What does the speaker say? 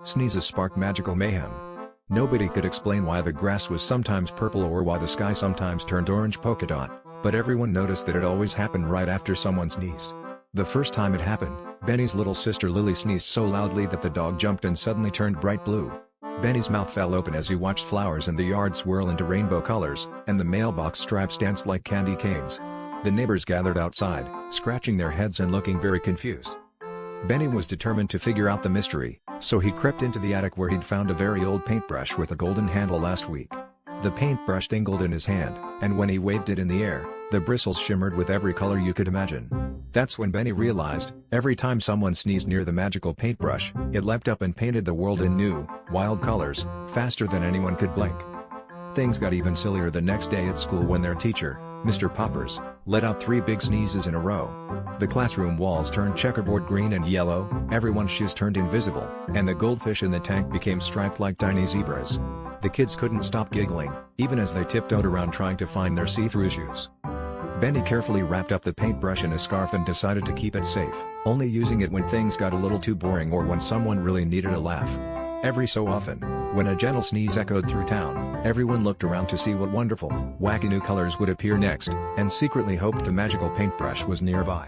Sneezes sparked magical mayhem. Nobody could explain why the grass was sometimes purple or why the sky sometimes turned orange polka dot, but everyone noticed that it always happened right after someone sneezed. The first time it happened, Benny's little sister Lily sneezed so loudly that the dog jumped and suddenly turned bright blue. Benny's mouth fell open as he watched flowers in the yard swirl into rainbow colors, and the mailbox stripes dance like candy canes. The neighbors gathered outside, scratching their heads and looking very confused. Benny was determined to figure out the mystery, so he crept into the attic where he'd found a very old paintbrush with a golden handle last week. The paintbrush tingled in his hand, and when he waved it in the air, the bristles shimmered with every color you could imagine. That's when Benny realized, every time someone sneezed near the magical paintbrush, it leapt up and painted the world in new, wild colors, faster than anyone could blink. Things got even sillier the next day at school when their teacher, Mr. Poppers, let out 3 big sneezes in a row. The classroom walls turned checkerboard green and yellow, everyone's shoes turned invisible, and the goldfish in the tank became striped like tiny zebras. The kids couldn't stop giggling, even as they tiptoed around trying to find their see-through shoes. Benny carefully wrapped up the paintbrush in a scarf and decided to keep it safe, only using it when things got a little too boring or when someone really needed a laugh. Every so often, when a gentle sneeze echoed through town, everyone looked around to see what wonderful, wacky new colors would appear next, and secretly hoped the magical paintbrush was nearby.